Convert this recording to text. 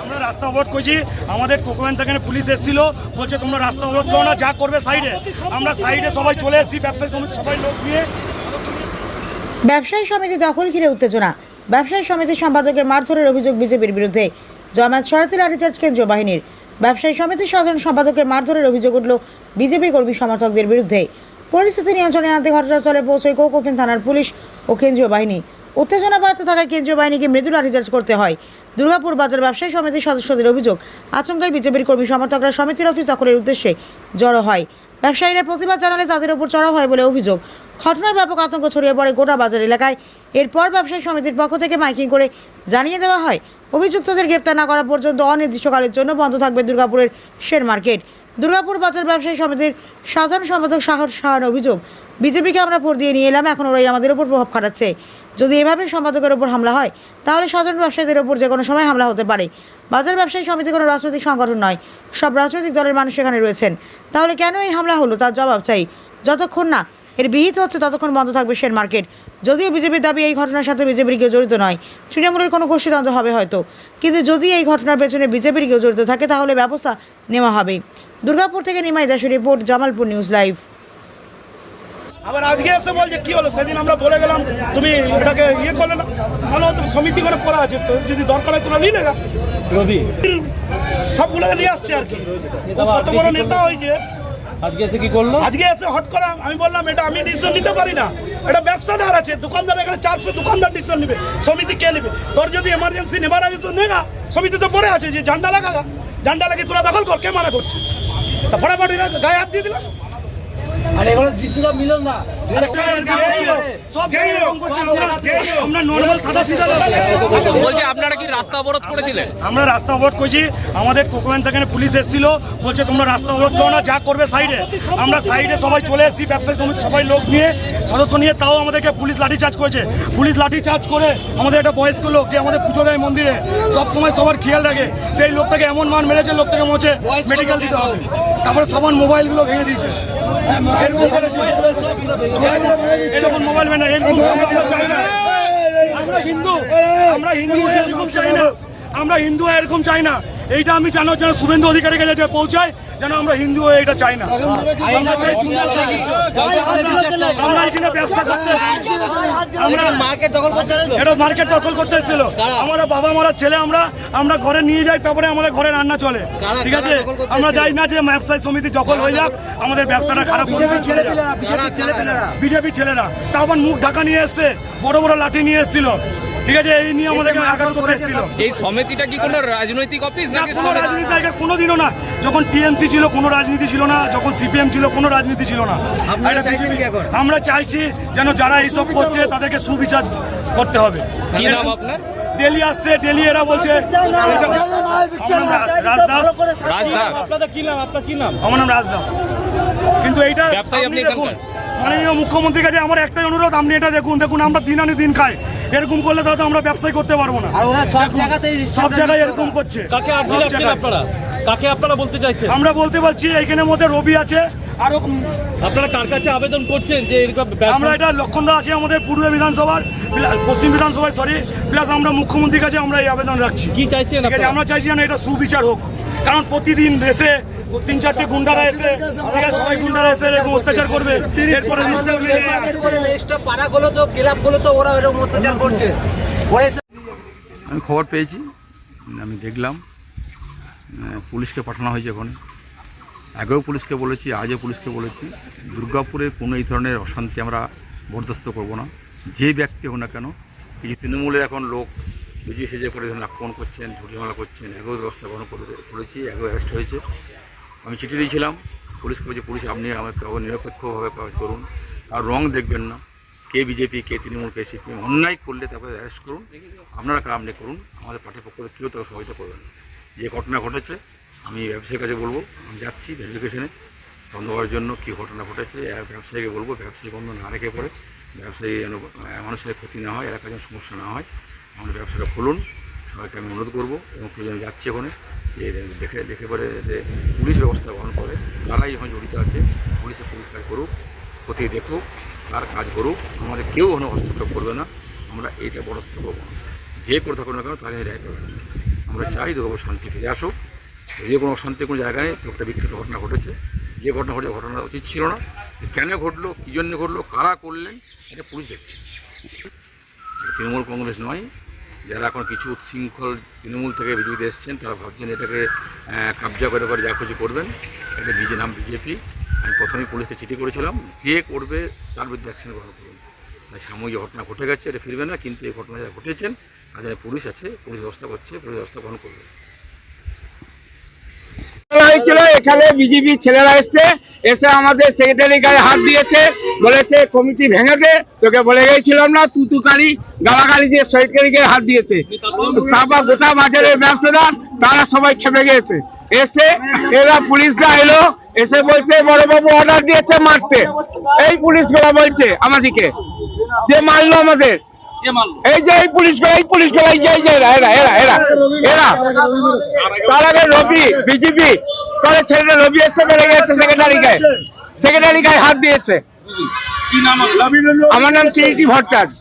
আমরা রাস্তা অবরোধ করছি, আমাদের কোকোম্যান থেকে পুলিশ এসেছিল, বলছে তোমরা রাস্তা অবরোধ করো না, যা করবে সাইডে। আমরা সাইডে সবাই চলে এসেছি, ব্যবসায়ী সমিতি সবাই লোক নিয়ে। ব্যবসায়ী সমিতি দখল ঘিরে উত্তেজনা। ব্যবসায়ী সমিতির সম্পাদকের মারধরের অভিযোগ বিজেপির বিরুদ্ধে। জামায়াত শরারতি লাঠিচার্জ কেন্দ্রীয় বাহিনীর। ব্যবসায়ী সমিতির সাধারণ সম্পাদকের মারধরের অভিযোগ উঠল বিজেপি কর্মী সমর্থকদের বিরুদ্ধে। পরিস্থিতি নিয়ন্ত্রণে আনতে ঘটনাস্থলে পৌঁছয় কোকোফিন থানার পুলিশ ও কেন্দ্রীয় বাহিনী। উত্তেজনা বাড়তে থাকায় কেন্দ্রীয় বাহিনীকে মৃদু লাঠিচার্জ করতে হয়। দুর্গাপুর বাজার ব্যবসায়ী সমিতির সদস্যদের অভিযোগ, আচমকাই বিজেপির কর্মী সমর্থকরা সমিতির অফিস দখলের উদ্দেশ্যে জড়ো হয়। ব্যবসায়ীরা প্রতিবাদ জানালে তাদের উপর চড়াও হয় বলে অভিযোগ। ঘটনার ব্যাপক আতঙ্ক ছড়িয়ে পড়ে গোটা বাজার এলাকায়। এরপর ব্যবসায়ী সমিতির পক্ষ থেকে মাইকিং করে জানিয়ে দেওয়া হয়, অভিযুক্তদের গ্রেপ্তার না করা পর্যন্ত অনির্দিষ্টকালের জন্য বন্ধ থাকবে দুর্গাপুরের শের মার্কেট। দুর্গাপুর বাজার ব্যবসায়ী সমিতির সাধারণ সম্পাদক সাহার অভিযোগ, বিজেপিকে আমরা ভোট দিয়ে নিয়ে এলাম, এখন ওরাই আমাদের উপর প্রভাব খাটাচ্ছে। যদি এভাবে সম্পাদকের উপর হামলা হয় তাহলে সাধারণ ব্যবসায়ীদের উপর যে কোনো সময় হামলা হতে পারে। বাজার ব্যবসায়ী সমিতি কোনো রাজনৈতিক সংগঠন নয়, সব রাজনৈতিক দলের মানুষ এখানে রয়েছেন। তাহলে কেন এই হামলা হলো তার জবাব চাই। যতক্ষণ না এর বিহিত হচ্ছে ততক্ষণ বন্ধ থাকবে শের মার্কেট। যদিও বিজেপির দাবি এই ঘটনার সাথে বিজেপির কেউ জড়িত নয়, তৃণমূলের কোনো গোষ্ঠীদ্বন্দ্ব হবে হয়তো, কিন্তু যদি এই ঘটনার পেছনে বিজেপির কেউ জড়িত থাকে তাহলে ব্যবস্থা নেওয়া হবে। দুর্গাপুর থেকে নিমাই দাসের রিপোর্ট, জামালপুর নিউজ লাইভ। আবার আজকে এসে বলছে কি হলো, সেদিন আমরা বলে গেলাম তুমি এটাকে করলে না, ভালো তুমি সমিতি করে পড়া আছে, তো যদি দরকার হয় তোরা নিয়ে নেগা রবি সবগুলোকে নিয়ে আসছে আর কি। কত বড় নেতা হয়েছে, আজকে এসে কি করলো? আজকে এসে হট করা। আমি বললাম এটা আমি ডিসিশন নিতে পারি না, এটা ব্যবসাদার আছে, দোকানদার, এখানে 400 দোকানদার ডিসিশন নেবে, সমিতি কে নেবে? তোর যদি এমার্জেন্সি নেবার আছে তো নেগা, সমিতি তো পড়ে আছে, যে ঝান্ডা লাগা, ঝান্ডা লাগিয়ে তোরা দখল কর, কে মানা করছে? তা ফটাফট গায়ে হাত দিয়ে দিলাম। আর এগুলো ডিসিশন মিলল না, আপনারা কি রাস্তা অবরোধ করেছিলেন? আমরা রাস্তা অবরোধ করেছি, আমাদের কোকোম্যান থেকে পুলিশ এসেছিল, বলছে তোমরা রাস্তা অবরোধ করো না, যা করবে সাইডে। আমরা সাইডে সবাই চলে এসেছি, ব্যবসায়ী সমিতি সবাই লোক নিয়ে, সদস্য নিয়ে, তাও আমাদেরকে পুলিশ লাঠিচার্জ করেছে। পুলিশ লাঠিচার্জ করে আমাদের একটা বয়স্ক লোক যে আমাদের পুজো দেয় মন্দিরে, সবসময় সবার খেয়াল রাখে, সেই লোকটাকে এমন মান মেরেছে, লোকটাকে মোছে মেডিকেল দিতে হবে। তারপরে সবার মোবাইলগুলো ভেঙে দিয়েছে। এরকম মোবাইল ভেঙে, এরকম আমরা চাই না। আমরা হিন্দু, আমরা হিন্দু এরকম চাই না, আমরা হিন্দু এরকম চাই না। এইটা আমি জানো যেন শুভেন্দু অধিকারীর কাছে পৌঁছায়, যেন আমরা হিন্দু হয়ে এটা চাই না। আমরা এখানে ব্যবসা করতে, আমরা মার্কেট দখল করতে এসেছিল। আমরা বাবা মারা ছেলে, আমরা ঘরে নিয়ে যাই, তারপরে আমাদের ঘরে রান্না চলে, ঠিক আছে? আমরা যাই না যে ব্যবসায়ী সমিতি দখল হয়ে যাক, আমাদের ব্যবসাটা খারাপ করে। বিজেপি ছেলেরা তারপর মুখ ঢাকা নিয়ে এসছে, বড় বড় লাঠি নিয়ে এসেছিল, ঠিক আছে? এই নিয়ে আমাদেরকে আঘাত করতে এসেছিল। এই সমিতিটা কি কোনো রাজনৈতিক অফিস নাকি? কোনো রাজনীতি আগে কোনোদিনও না। যখন টিএমসি ছিল কোনো রাজনীতি ছিল না, যখন সিপিএম ছিল কোনো রাজনীতি ছিল না। আমরা চাইছি যেন যারা এইসব করছে তাদেরকে সুবিচার করতে হবে। কি নাম আপনার? ডেলি আসছে, ডেলি এরা বলছে রাজদাস। আপনাদের কি নাম? আপনার কি নাম? আমার নাম রাজদাস। কিন্তু এইটা আপনি দেখুন, মাননীয় মুখ্যমন্ত্রীর কাছে আমার একটাই অনুরোধ, আপনি এটা দেখুন। আমরা দিন আনি দিন খাই, এরকম করলে তাহলে আমরা ব্যবসায় করতে পারবো না। সব জায়গায় এরকম করছে। কাকে আটকে রাখছেন আপনারা? কাকে আপনারা বলতে চাইছেন? আমরা বলতে পারছি এইখানের মধ্যে রবি আছে, আরো আপনারা কার কাছে আবেদন করছেন যে এরকম? আমরা এটা লক্ষণদা আছে আমাদের পূর্ব বিধানসভার, পশ্চিম বিধানসভায়, প্লাস আমরা মুখ্যমন্ত্রীর কাছে আমরা এই আবেদন রাখছি। কি চাইছেন? আমরা চাইছি যেন এটা সুবিচার হোক, কারণ প্রতিদিন দেশে 3-4টে গুন্ডারা এসে, সবাই গুন্ডারা এসে এরকম অত্যাচার করবে। এরপরে আমি খবর পেয়েছি, আমি দেখলাম, পুলিশকে পাঠানো হয়েছে। ওখানে আগেও পুলিশকে বলেছি, আজও পুলিশকে বলেছি, দুর্গাপুরের কোনো এই ধরনের অশান্তি আমরা বরদাস্ত করব না, যে ব্যক্তি হোক না কেন। এই যে তৃণমূলের এখন লোক বুঝিয়ে সেজে করে আক্রমণ করছেন, ঝুঁটিমালা করছেন, আগেও ব্যবস্থা গ্রহণ করেছি, আগেও অ্যারেস্ট হয়েছে। আমি চিঠি দিয়েছিলাম পুলিশকে, বলছি পুলিশ আপনি আমাকে নিরপেক্ষভাবে কাজ করুন, আর রং দেখবেন না, কে বিজেপি, কে তৃণমূল, কে সিপিএম। অন্যায় করলে তারপরে অ্যারেস্ট করুন, আপনারা আপনি করুন, আমাদের পার্টির পক্ষ থেকে কেউ তাকে সহায়তা করবেন। যে ঘটনা ঘটেছে আমি ব্যবসায়ীর কাছে বলবো, আমি যাচ্ছি ভেরিফিকেশনে তদন্ত করার জন্য, কী ঘটনা ঘটেছে। ব্যবসায়ীকে বলবো ব্যবসায়ী বন্ধ না রেখে পরে, ব্যবসায়ী যেন মানুষের ক্ষতি না হয়, এলাকার যেন সমস্যা না হয়, আমাদের ব্যবসাটা খুলুন, সবাইকে আমি অনুরোধ করবো। এবং প্রয়োজন যাচ্ছি ওখানে, যে দেখে পরে যে পুলিশ ব্যবস্থা গ্রহণ করে, তারাই যখন জড়িত আছে পুলিশের কাজ করুক, ক্ষতি দেখুক, তার কাজ করুক, আমাদের কেউ ওখানে হস্তক্ষেপ করবে না। আমরা এইটা বরস্ত করবো না। যে করে থাকুন না কেন তাকে রেহাই করবো না। আমরা চাই দুর্গাপুর শান্তি ফিরে আসুক। যদিও কোনো অশান্তির কোনো জায়গায় নেই, একটা বিক্ষিপ্ত ঘটনা ঘটেছে। যে ঘটনা ঘটে ঘটনা উচিত ছিল না। কেন ঘটলো, কী জন্য ঘটলো, কারা করলেন, এটা পুলিশ দেখছে। তৃণমূল কংগ্রেস নয়, যারা এখন কিছু উচ্ছৃঙ্খল তৃণমূল থেকে বিজেপিতে এসছেন তারা ভাবছেন এটাকে কবজা করে যা কিছু করবেন। এটা নাম বিজেপি। আমি প্রথমেই পুলিশকে চিঠি করেছিলাম, যে করবে তার বিরুদ্ধে অ্যাকশন গ্রহণ করুন। তাই সাময়িক ঘটনা ঘটে গেছে, এটা ফিরবে না, কিন্তু এই ঘটনা যারা ঘটেছেন তাদের পুলিশ আছে, পুলিশ ব্যবস্থা করছে, পুলিশ ব্যবস্থা গ্রহণ করবে। হয়েছিল এখানে বিজেপি ছেলেরা এসে আমাদের সেক্রেটারি গায়ে হাত দিয়েছে, বলেছে কমিটি ভেঙে দে, তোকে বলে গেছিলাম না, তুতুকারি গালাগালি দিয়ে সেক্রেটারি গায়ে হাত দিয়েছে। তারপর গোটা বাজারের ব্যবসাদার তারা সবাই খেপে গিয়েছে। এসে এরা পুলিশরা এলো, এসে বলছে বড়বাবু অর্ডার দিয়েছে মারতে। এই পুলিশগুলা বলছে আমাদেরকে যে মারলো আমাদের, এই যে এই পুলিশগুলা এই যে এরা তার আগে রবি বিজেপি করে ছেলেটা রবি এসে বেড়ে গেছে সেক্রেটারি গায়ে হাত দিয়েছে। আমার নাম কিরিটি ভট্টাচার্য।